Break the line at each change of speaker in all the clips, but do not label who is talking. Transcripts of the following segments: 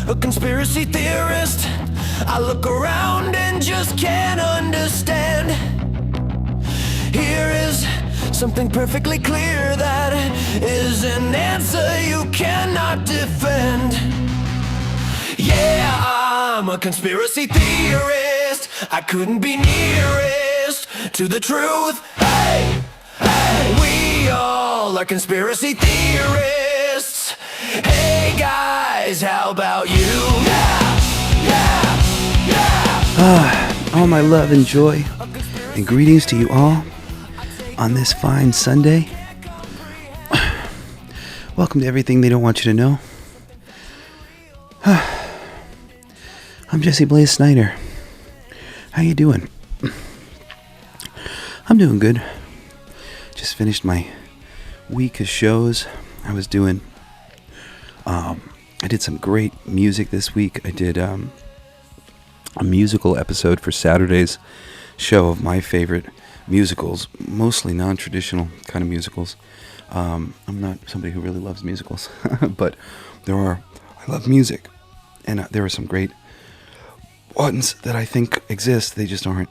a conspiracy theorist. I look around and just can't understand. Here is something perfectly clear that is an answer you cannot defend. Yeah, I'm a conspiracy theorist. I couldn't be nearest to the truth. Hey, hey, we all are conspiracy theorists. Hey guys, how about you? Yeah, yeah, yeah.
All my love and joy and greetings to you all on this fine Sunday. Welcome to Everything They Don't Want You to Know. I'm Jesse Blaze Snyder. How you doing? I'm doing good. Just finished my week of shows. I did some great music this week. I did a musical episode for Saturday's show of my favorite musicals, mostly non-traditional kind of musicals. I'm not somebody who really loves musicals, but I love music, and there are some great ones that I think exist. They just aren't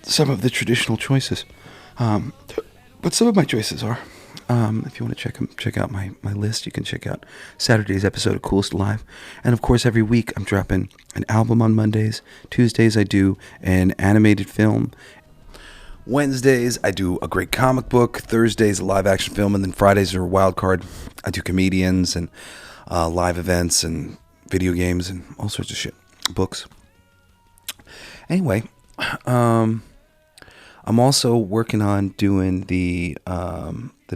some of the traditional choices, but some of my choices are. If you want to check out my list, you can check out Saturday's episode of Coolest Alive. And of course, every week I'm dropping an album on Mondays. Tuesdays I do an animated film. Wednesdays I do a great comic book. Thursdays a live action film. And then Fridays are a wild card. I do comedians and live events and video games and all sorts of shit. Books. Anyway, I'm also working on doing the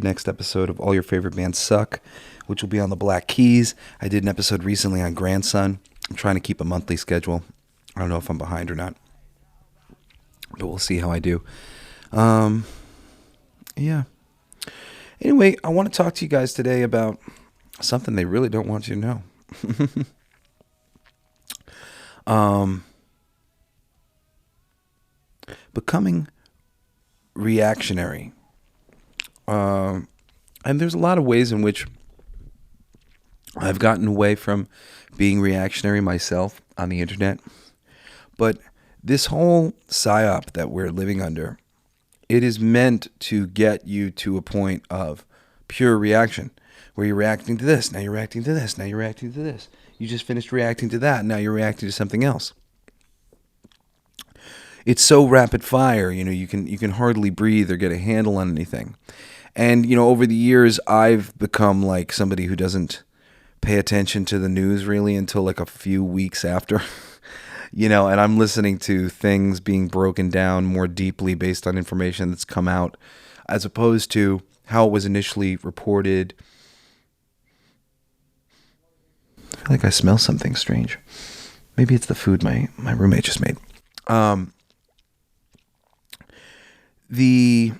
next episode of All Your Favorite Bands Suck, which will be on the Black Keys. I did an episode recently on Grandson. I'm trying to keep a monthly schedule. I don't know if I'm behind or not, but we'll see how I do. Yeah. Anyway, I want to talk to you guys today about something they really don't want you to know. Becoming reactionary. And there's a lot of ways in which I've gotten away from being reactionary myself on the internet. But this whole psyop that we're living under, it is meant to get you to a point of pure reaction, where you're reacting to this, now you're reacting to this, now you're reacting to this. You just finished reacting to that, now you're reacting to something else. It's so rapid fire, you can hardly breathe or get a handle on anything. And, over the years, I've become like somebody who doesn't pay attention to the news really until like a few weeks after, and I'm listening to things being broken down more deeply based on information that's come out, as opposed to how it was initially reported. I feel like I smell something strange. Maybe it's the food my roommate just made. The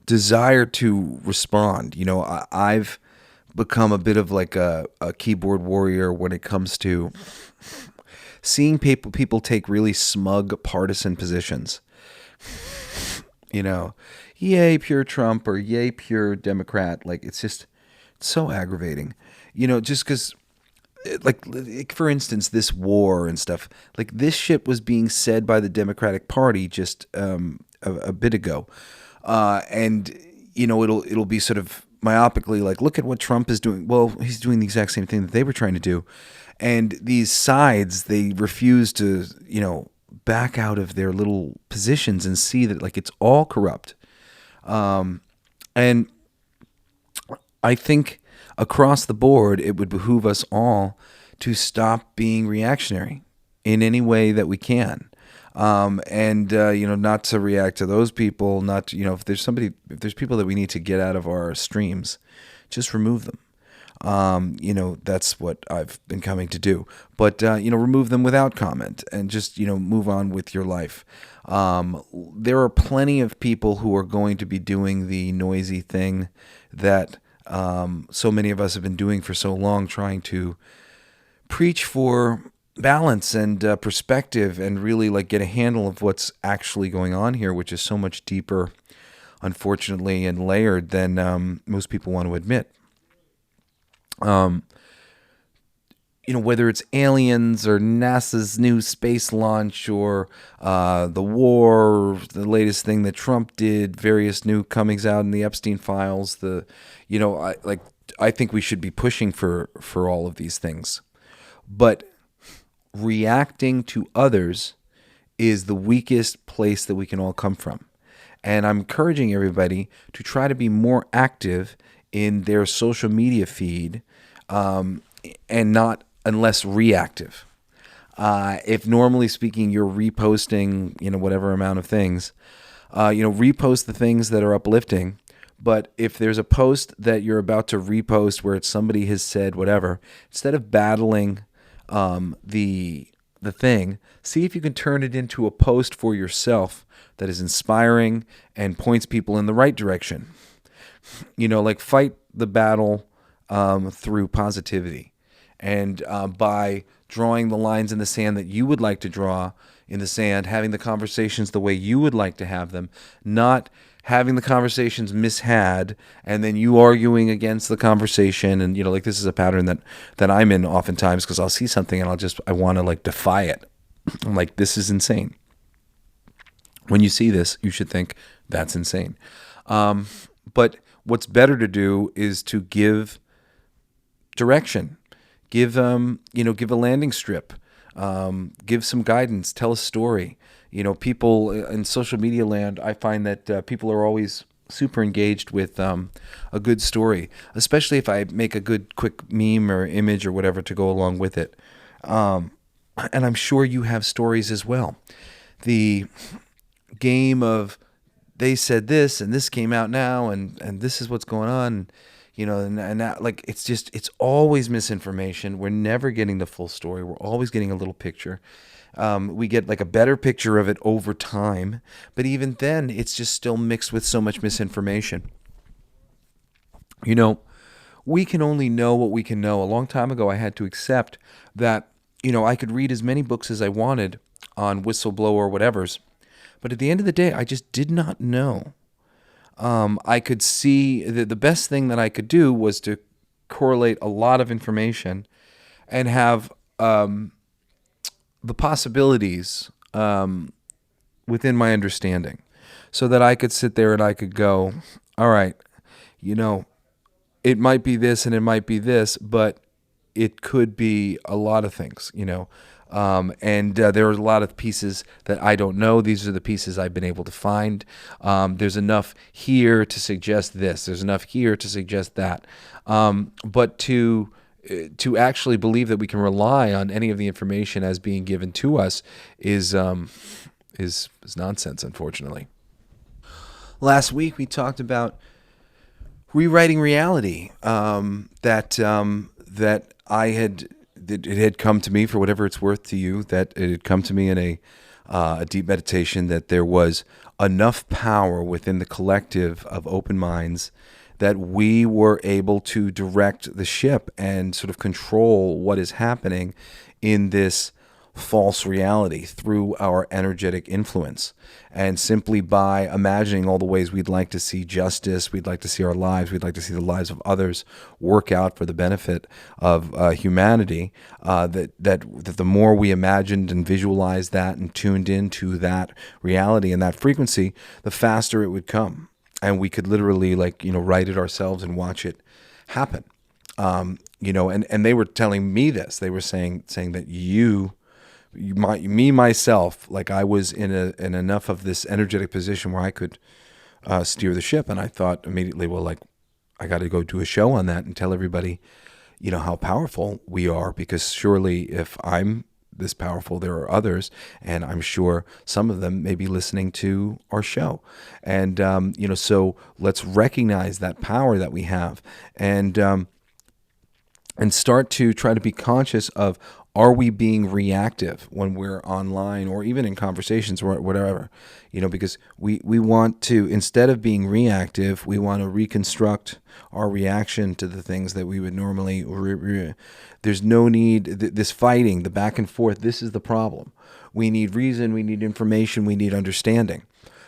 desire to respond, I've become a bit of like a keyboard warrior when it comes to seeing people take really smug partisan positions. Yay pure Trump or yay pure Democrat. Like it's so aggravating. Just because, like for instance, this war and stuff, like this shit was being said by the Democratic Party just a bit ago. And it'll be sort of myopically like, look at what Trump is doing. Well, he's doing the exact same thing that they were trying to do. And these sides, they refuse to, back out of their little positions and see that like it's all corrupt. And I think across the board, it would behoove us all to stop being reactionary in any way that we can. And not to react to those people, not to, if there's people that we need to get out of our streams, just remove them. That's what I've been coming to do, but, remove them without comment and just, move on with your life. There are plenty of people who are going to be doing the noisy thing that, so many of us have been doing for so long, trying to preach for balance and perspective and really like get a handle of what's actually going on here, which is so much deeper, unfortunately, and layered than most people want to admit. whether it's aliens or NASA's new space launch or the war, the latest thing that Trump did, various new comings out in the Epstein files, I think we should be pushing for all of these things. But reacting to others is the weakest place that we can all come from. And I'm encouraging everybody to try to be more active in their social media feed, and not unless reactive. If normally speaking, you're reposting, whatever amount of things, repost the things that are uplifting. But if there's a post that you're about to repost where it's somebody has said whatever, instead of battling the thing, see if you can turn it into a post for yourself that is inspiring and points people in the right direction. Fight the battle through positivity, and by drawing the lines in the sand that you would like to draw in the sand, having the conversations the way you would like to have them, not having the conversations mishad and then you arguing against the conversation. And this is a pattern that I'm in oftentimes, because I'll see something and I want to defy it. I'm like, this is insane. When you see this, you should think that's insane. But what's better to do is to give direction, give a landing strip, give some guidance, tell a story. People in social media land, I find that people are always super engaged with a good story, especially if I make a good quick meme or image or whatever to go along with it. And I'm sure you have stories as well. The game of they said this and this came out now and this is what's going on, and now, it's always misinformation. We're never getting the full story. We're always getting a little picture. We get a better picture of it over time, but even then it's just still mixed with so much misinformation. We can only know what we can know. A long time ago I had to accept that I could read as many books as I wanted on whistleblower or whatever's, but at the end of the day I just did not know. I could see the best thing that I could do was to correlate a lot of information and have the possibilities within my understanding, so that I could sit there and I could go, all right, it might be this and it might be this, but it could be a lot of things, and there are a lot of pieces that I don't know. These are the pieces I've been able to find. There's enough here to suggest this. There's enough here to suggest that. But to actually believe that we can rely on any of the information as being given to us is nonsense, unfortunately. Last week we talked about rewriting reality. It had come to me, for whatever it's worth to you, that it had come to me in a deep meditation, that there was enough power within the collective of open minds that we were able to direct the ship and sort of control what is happening in this false reality through our energetic influence. And simply by imagining all the ways we'd like to see justice, we'd like to see our lives, we'd like to see the lives of others work out for the benefit of humanity, that the more we imagined and visualized that and tuned into that reality and that frequency, the faster it would come. And we could literally write it ourselves and watch it happen. And they were telling me this. They were saying that myself, I was in enough of this energetic position where I could steer the ship. And I thought immediately, well, I got to go do a show on that and tell everybody, how powerful we are, because surely if I'm this powerful, there are others, and I'm sure some of them may be listening to our show. And, so let's recognize that power that we have, and start to try to be conscious of, are we being reactive when we're online or even in conversations or whatever, because we want to, instead of being reactive, we want to reconstruct our reaction to the things that we would normally, there's no need, this fighting, the back and forth, this is the problem. We need reason, we need information, we need understanding.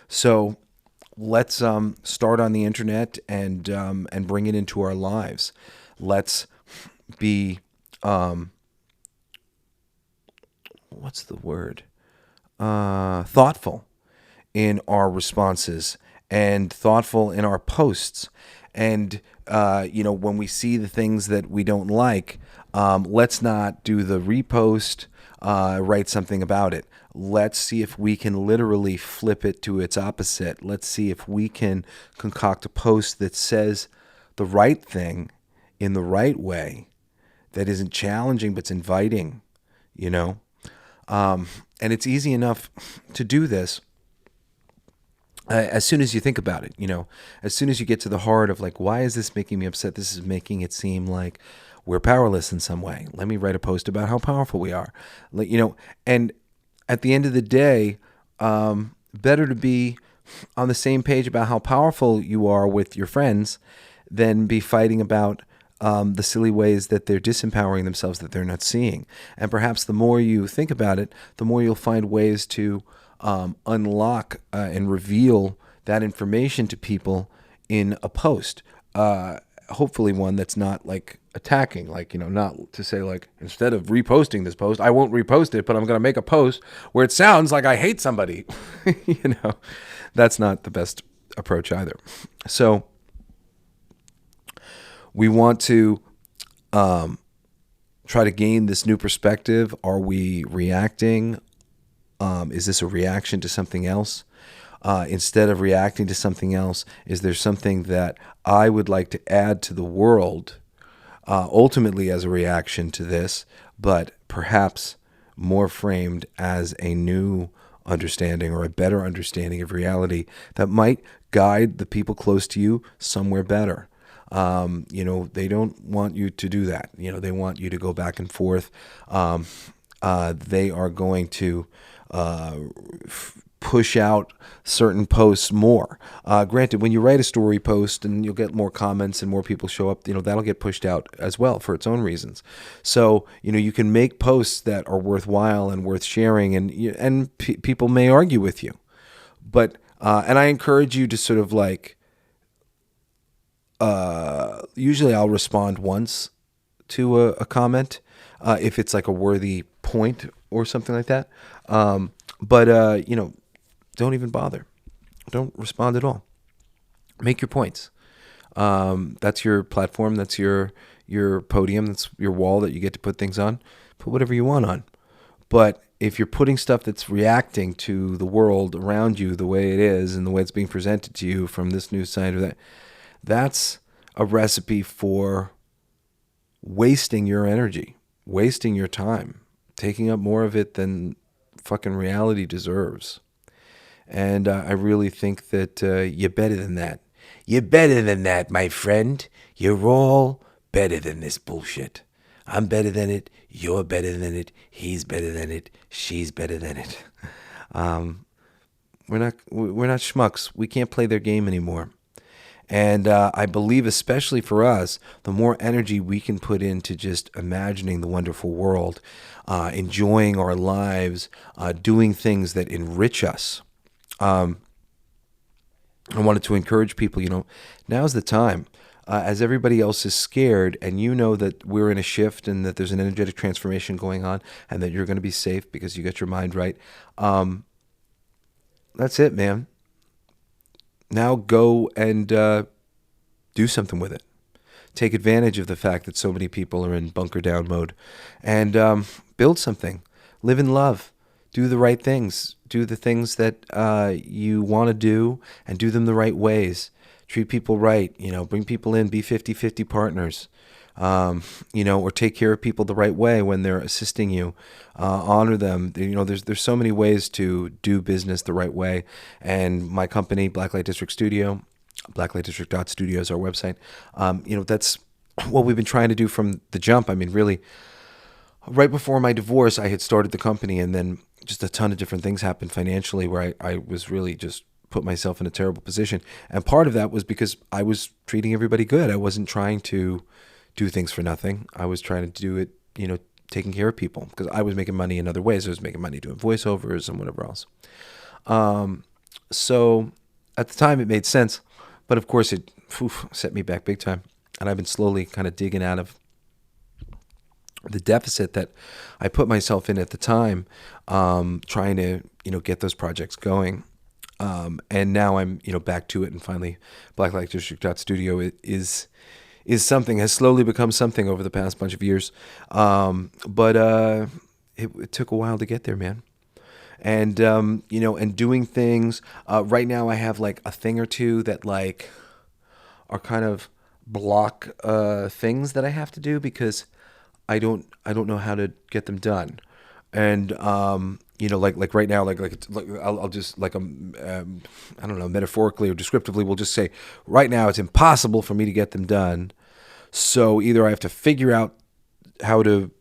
So let's start on the internet and bring it into our lives. Let's be what's the word? Thoughtful in our responses and thoughtful in our posts. And, when we see the things that we don't like, let's not do the repost, write something about it. Let's see if we can literally flip it to its opposite. Let's see if we can concoct a post that says the right thing in the right way, that isn't challenging but's inviting, and it's easy enough to do this as soon as you think about it, as soon as you get to the heart of like, why is this making me upset? This is making it seem like we're powerless in some way. Let me write a post about how powerful we are, and at the end of the day, better to be on the same page about how powerful you are with your friends than be fighting about the silly ways that they're disempowering themselves that they're not seeing. And perhaps the more you think about it, the more you'll find ways to unlock and reveal that information to people in a post. Hopefully one that's not like attacking, like, not to say like, instead of reposting this post, I won't repost it, but I'm going to make a post where it sounds like I hate somebody. That's not the best approach either. So we want to try to gain this new perspective. Are we reacting? Is this a reaction to something else? Instead of reacting to something else, is there something that I would like to add to the world, ultimately as a reaction to this, but perhaps more framed as a new understanding or a better understanding of reality that might guide the people close to you somewhere better? They don't want you to do that. They want you to go back and forth. They are going to push out certain posts more. Granted, when you write a story post and you'll get more comments and more people show up, that'll get pushed out as well for its own reasons. So, you can make posts that are worthwhile and worth sharing, and people may argue with you. But, and I encourage you to sort of like, usually I'll respond once to a comment, if it's like a worthy point or something like that. But don't even bother. Don't respond at all. Make your points. That's your platform. That's your podium. That's your wall that you get to put things on. Put whatever you want on. But if you're putting stuff that's reacting to the world around you the way it is and the way it's being presented to you from this news side or that, that's a recipe for wasting your energy, wasting your time, taking up more of it than fucking reality deserves. And I really think that you're better than that. You're better than that, my friend. You're all better than this bullshit. I'm better than it. You're better than it. He's better than it. She's better than it. We're not schmucks. We can't play their game anymore. And I believe, especially for us, the more energy we can put into just imagining the wonderful world, enjoying our lives, doing things that enrich us. I wanted to encourage people, now's the time. As everybody else is scared, and that we're in a shift and that there's an energetic transformation going on and that you're going to be safe because you got your mind right. That's it, man. Now go and do something with it. Take advantage of the fact that so many people are in bunker down mode and build something. Live in love. Do the right things. Do the things that you want to do and do them the right ways. Treat people right. Bring people in. Be 50-50 partners. Or take care of people the right way when they're assisting you. Honor them. There's so many ways to do business the right way. And my company, Blacklight District Studio, blacklightdistrict.studio is our website. That's what we've been trying to do from the jump. I mean, really, right before my divorce, I had started the company, and then just a ton of different things happened financially where I was really just put myself in a terrible position. And part of that was because I was treating everybody good. I wasn't trying to do things for nothing. I was trying to do it, taking care of people, because I was making money in other ways. I was making money doing voiceovers and whatever else. So at the time it made sense, but of course it set me back big time. And I've been slowly kind of digging out of the deficit that I put myself in at the time, trying to, get those projects going. And now I'm, back to it, and finally Blacklight District Studio is something, has slowly become something over the past bunch of years. But it took a while to get there, man. And, and doing things, right now I have like a thing or two that like are kind of block, things that I have to do because I don't know how to get them done. And, like right now, like I'll just like, I don't know, metaphorically or descriptively, we'll just say right now it's impossible for me to get them done. So either I have to figure out how to,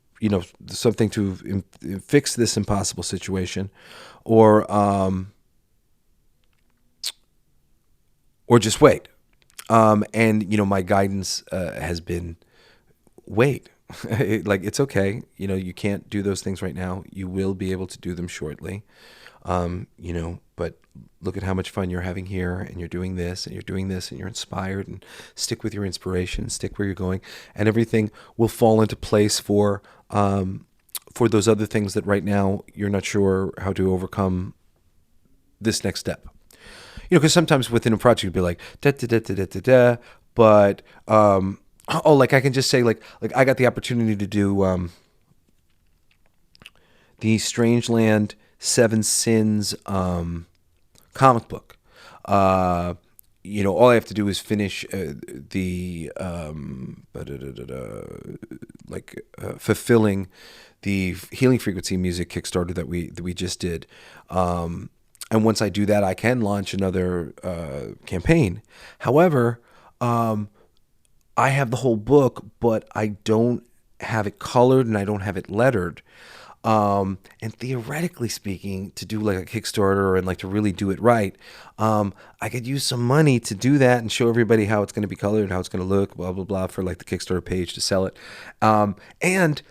something to fix this impossible situation, or just wait. And my guidance has been wait. Like, it's okay. You can't do those things right now. You will be able to do them shortly. But look at how much fun you're having here, and you're doing this, and you're doing this, and you're inspired, and stick with your inspiration, stick where you're going, and everything will fall into place for those other things that right now you're not sure how to overcome this next step. Because sometimes within a project you'll be like, da, da, da, da, da, da, da, but, like I can just say like I got the opportunity to do, the Strangeland Seven Sins, comic book. All I have to do is finish the fulfilling the Healing Frequency music Kickstarter that we just did. And once I do that, I can launch another campaign. However, I have the whole book, but I don't have it colored and I don't have it lettered. And theoretically speaking, to do like a Kickstarter and like to really do it right, I could use some money to do that and show everybody how it's going to be colored, how it's going to look, blah, blah, blah, for like the Kickstarter page to sell it. And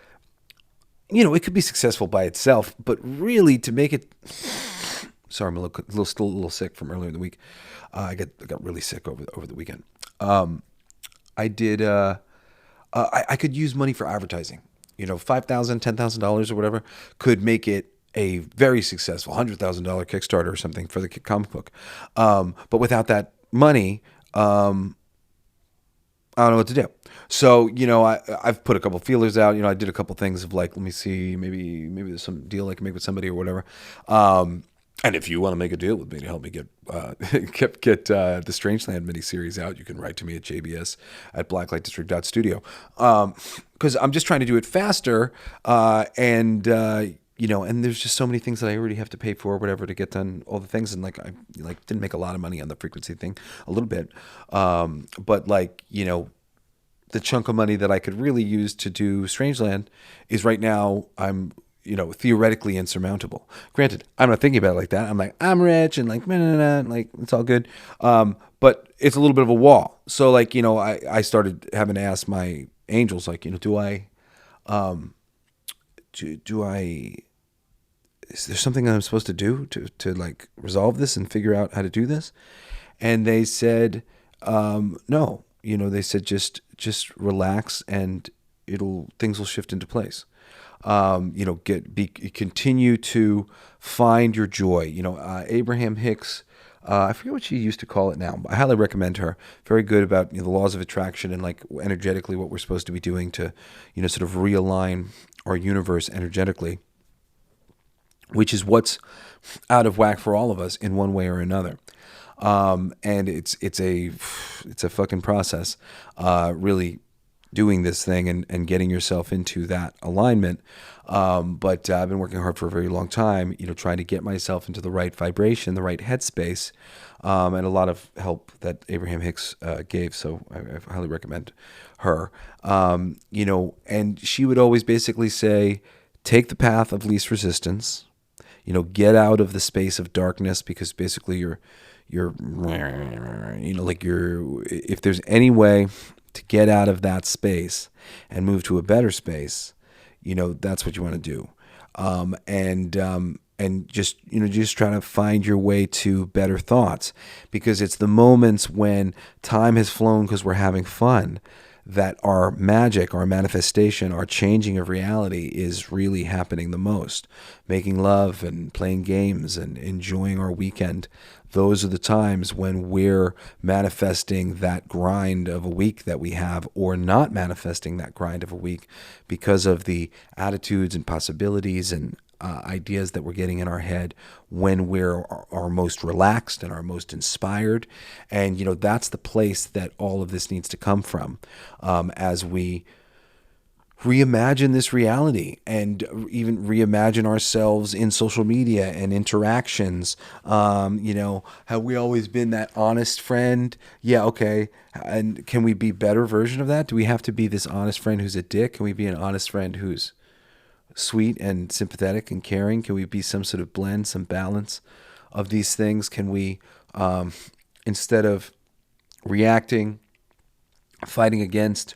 it could be successful by itself, but really to make it, sorry, I'm still a little sick from earlier in the week. I got really sick over the weekend. I did, I could use money for advertising. $5,000, $10,000 or whatever could make it a very successful $100,000 Kickstarter or something for the comic book. But without that money, I don't know what to do. So, I've put a couple feelers out. I did a couple things of like, let me see, maybe there's some deal I can make with somebody or whatever. And if you want to make a deal with me to help me get the Strangeland miniseries out, you can write to me at jbs@blacklightdistrict.studio. Because I'm just trying to do it faster, and there's just so many things that I already have to pay for, or whatever, to get done all the things. And I didn't make a lot of money on the frequency thing, a little bit, but the chunk of money that I could really use to do Strangeland is right now I'm theoretically insurmountable. Granted, I'm not thinking about it like that. I'm like, I'm rich and like, like it's all good. But it's a little bit of a wall. So I started having to ask my angels, like, do I, is there something that I'm supposed to do to like resolve this and figure out how to do this? And they said, no, they said, just relax and things will shift into place. Continue to find your joy. Abraham Hicks, I forget what she used to call it now, but I highly recommend her. Very good about the laws of attraction and like energetically what we're supposed to be doing to, sort of realign our universe energetically, which is what's out of whack for all of us in one way or another. And it's a fucking process, really doing this thing and getting yourself into that alignment. But I've been working hard for a very long time, trying to get myself into the right vibration, the right headspace, and a lot of help that Abraham Hicks gave. So I highly recommend her. And she would always basically say, take the path of least resistance, get out of the space of darkness, because basically if there's any way to get out of that space and move to a better space, that's what you want to do. And just try to find your way to better thoughts, because it's the moments when time has flown because we're having fun that our magic, our manifestation, our changing of reality is really happening the most. Making love and playing games and enjoying our weekend. Those are the times when we're manifesting that grind of a week that we have, or not manifesting that grind of a week because of the attitudes and possibilities and ideas that we're getting in our head when we're our most relaxed and our most inspired. And, that's the place that all of this needs to come from, as we reimagine this reality and even reimagine ourselves in social media and interactions. Have we always been that honest friend? Yeah, okay. And can we be a better version of that? Do we have to be this honest friend who's a dick? Can we be an honest friend who's sweet and sympathetic and caring? Can we be some sort of blend, some balance of these things? Can we, instead of reacting, fighting against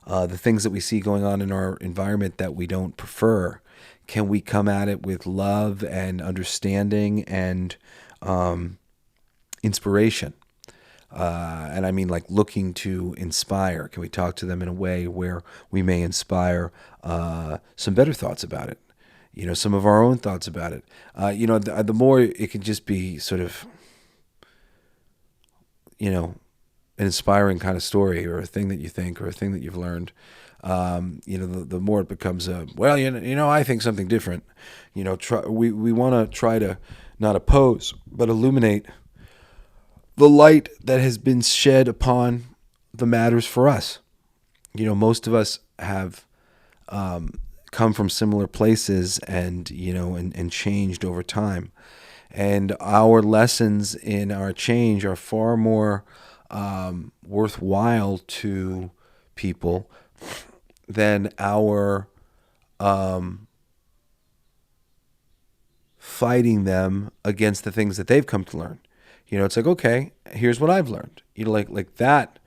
the things that we see going on in our environment that we don't prefer, can we come at it with love and understanding and inspiration? And I mean, like, looking to inspire. Can we talk to them in a way where we may inspire some better thoughts about it? Some of our own thoughts about it. The more it can just be sort of, an inspiring kind of story, or a thing that you think, or a thing that you've learned. The more it becomes I think something different. We want to try to not oppose, but illuminate the light that has been shed upon the matters for us. Most of us have come from similar places and changed over time. And our lessons in our change are far more worthwhile to people than our fighting them against the things that they've come to learn. It's like, okay, here's what I've learned. Like that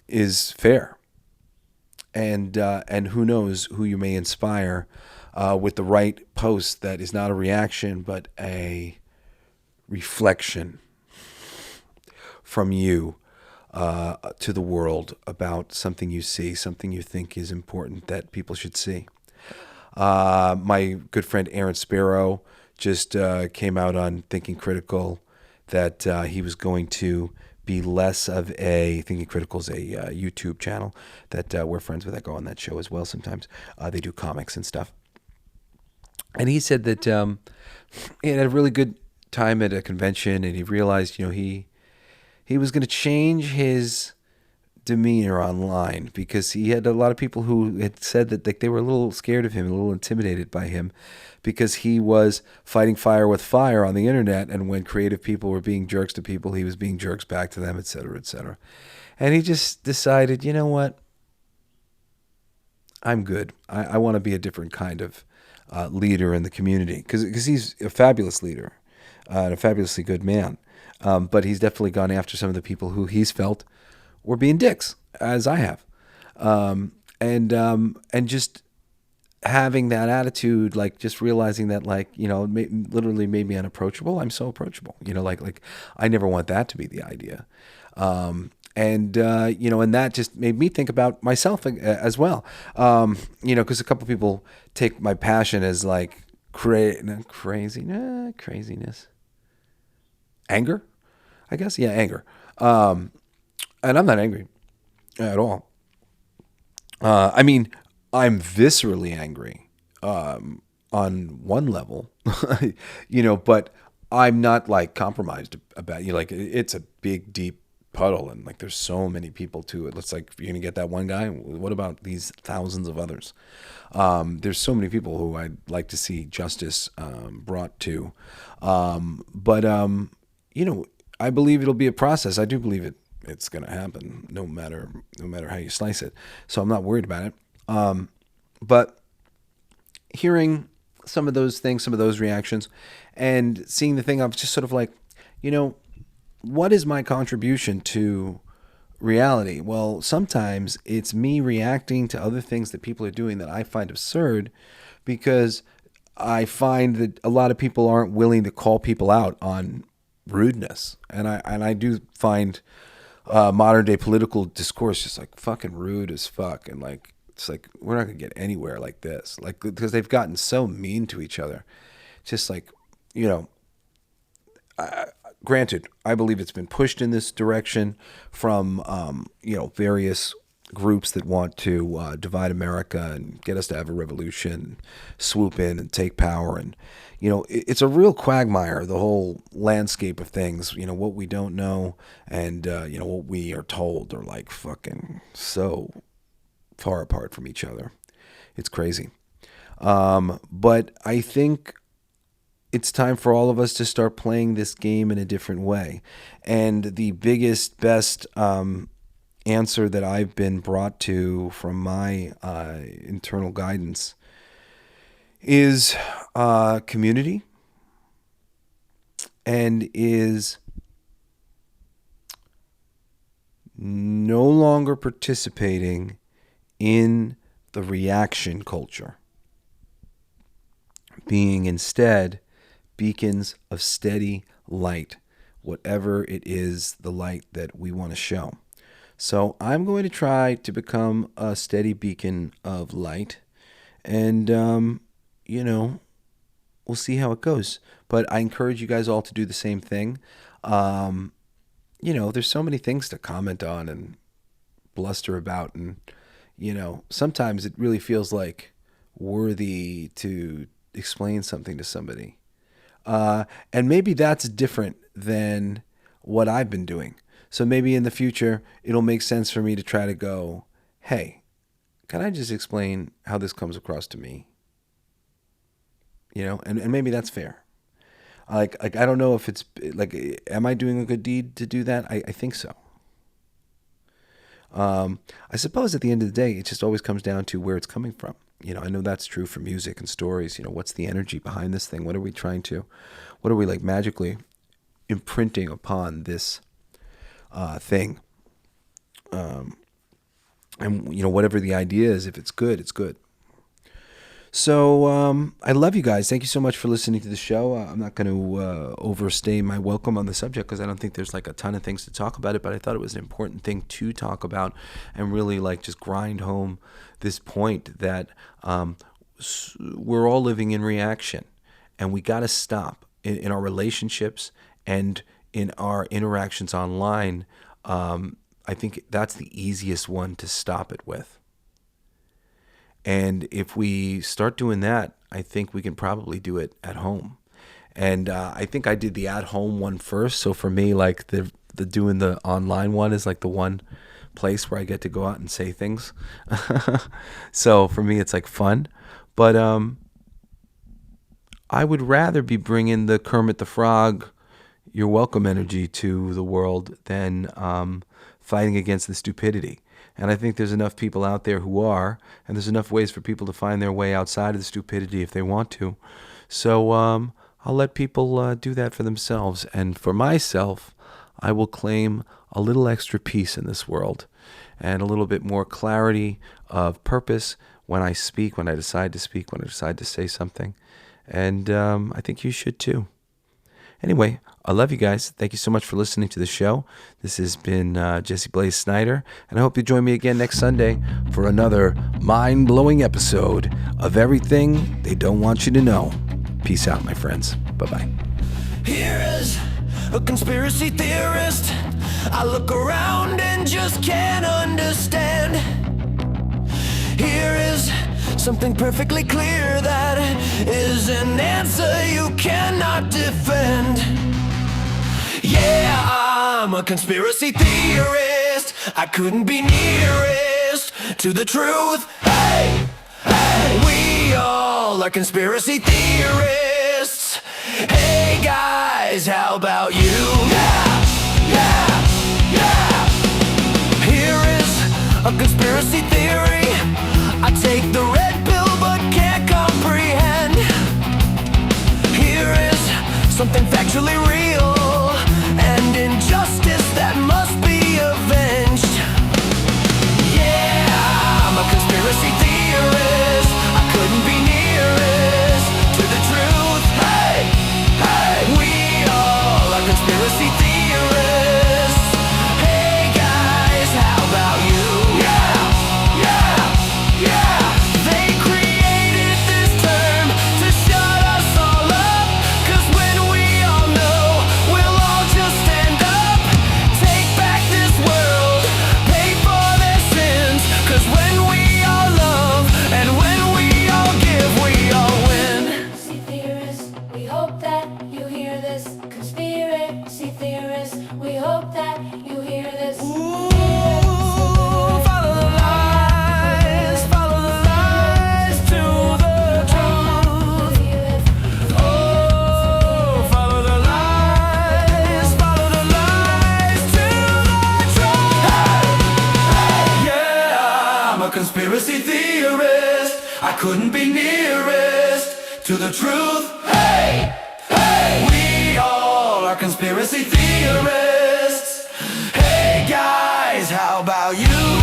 is fair. And who knows who you may inspire with the right post that is not a reaction, but a reflection from you to the world about something you see, something you think is important that people should see. My good friend Aaron Sparrow just came out on Thinking Critical that he was going to be less of a Thinking Critical is a YouTube channel that we're friends with. I go on that show as well sometimes. They do comics and stuff. And he said that he had a really good time at a convention, and he realized, he was going to change his demeanor online because he had a lot of people who had said that they were a little scared of him, a little intimidated by him, because he was fighting fire with fire on the internet, and when creative people were being jerks to people, he was being jerks back to them, etc., etc. And he just decided, you know what? I'm good. I want to be a different kind of leader in the community because he's a fabulous leader and a fabulously good man. But he's definitely gone after some of the people who he's felt were being dicks, as I have. And just having that attitude, like just realizing that, like, literally made me unapproachable. I'm so approachable, like I never want that to be the idea. And that just made me think about myself as well. Because a couple people take my passion as like craziness, anger, I guess. Yeah, anger. And I'm not angry at all. I mean, I'm viscerally angry on one level, but I'm not like compromised about like it's a big, deep puddle, and like there's so many people to it. It's like, you're gonna get that one guy. What about these thousands of others? There's so many people who I'd like to see justice brought to. But I believe it'll be a process. I do believe it's gonna happen, no matter how you slice it. So I'm not worried about it. But hearing some of those things, some of those reactions, and seeing the thing, I was just sort of like, what is my contribution to reality? Well, sometimes it's me reacting to other things that people are doing that I find absurd, because I find that a lot of people aren't willing to call people out on rudeness. And I do find
modern day political discourse just like fucking rude as fuck, and like it's like we're not gonna get anywhere like this, like because they've gotten so mean to each other. Just like, you know, granted, I believe it's been pushed in this direction from various groups that want to divide America and get us to have a revolution, swoop in and take power. And, it's a real quagmire, the whole landscape of things. What we don't know and, what we are told are like fucking so far apart from each other. It's crazy. But I think it's time for all of us to start playing this game in a different way. And the biggest, best answer that I've been brought to from my internal guidance is community, and is no longer participating in the reaction culture, being instead beacons of steady light, whatever it is, the light that we want to show. So I'm going to try to become a steady beacon of light, and, we'll see how it goes. But I encourage you guys all to do the same thing. There's so many things to comment on and bluster about, and, sometimes it really feels like worthy to explain something to somebody. And maybe that's different than what I've been doing. So maybe in the future, it'll make sense for me to try to go, hey, can I just explain how this comes across to me? And maybe that's fair. Like I don't know if it's like, am I doing a good deed to do that? I think so. I suppose at the end of the day, it just always comes down to where it's coming from. I know that's true for music and stories. What's the energy behind this thing? What are we like magically imprinting upon this thing? And whatever the idea is, if it's good, it's good. So I love you guys. Thank you so much for listening to the show. I'm not going to overstay my welcome on the subject, because I don't think there's like a ton of things to talk about it, but I thought it was an important thing to talk about and really like just grind home this point that we're all living in reaction, and we got to stop in our relationships and in our interactions online. I think that's the easiest one to stop it with. And if we start doing that, I think we can probably do it at home. And I think I did the at home one first. So for me, like the doing the online one is like the one place where I get to go out and say things. So for me, it's like fun. But I would rather be bringing the Kermit the Frog, you're welcome energy to the world than fighting against the stupidity. And I think there's enough people out there who are, and there's enough ways for people to find their way outside of the stupidity if they want to. So I'll let people do that for themselves. And for myself, I will claim a little extra peace in this world and a little bit more clarity of purpose when I speak, when I decide to speak, when I decide to say something. And I think you should too. Anyway, I love you guys. Thank you so much for listening to the show. This has been Jesse Blaze Snyder, and I hope you join me again next Sunday for another mind-blowing episode of Everything They Don't Want You to Know. Peace out, my friends. Bye-bye.
Here is a conspiracy theorist. I look around and just can't understand. Here is something perfectly clear that is an answer you cannot defend. Yeah, I'm a conspiracy theorist. I couldn't be nearest to the truth. Hey, hey, we all are conspiracy theorists. Hey guys, how about you? Yeah, yeah, yeah. Here is a conspiracy theory. I take the red pill but can't comprehend. Here is something factually real, and injustice that must be avenged. Yeah, I'm a conspiracy theorist. I couldn't be nearest to the truth. Hey, hey, we all are conspiracy theorists. Hey guys. couldn't be nearest to the truth. Hey, hey, we all are conspiracy theorists. Hey guys, how about you?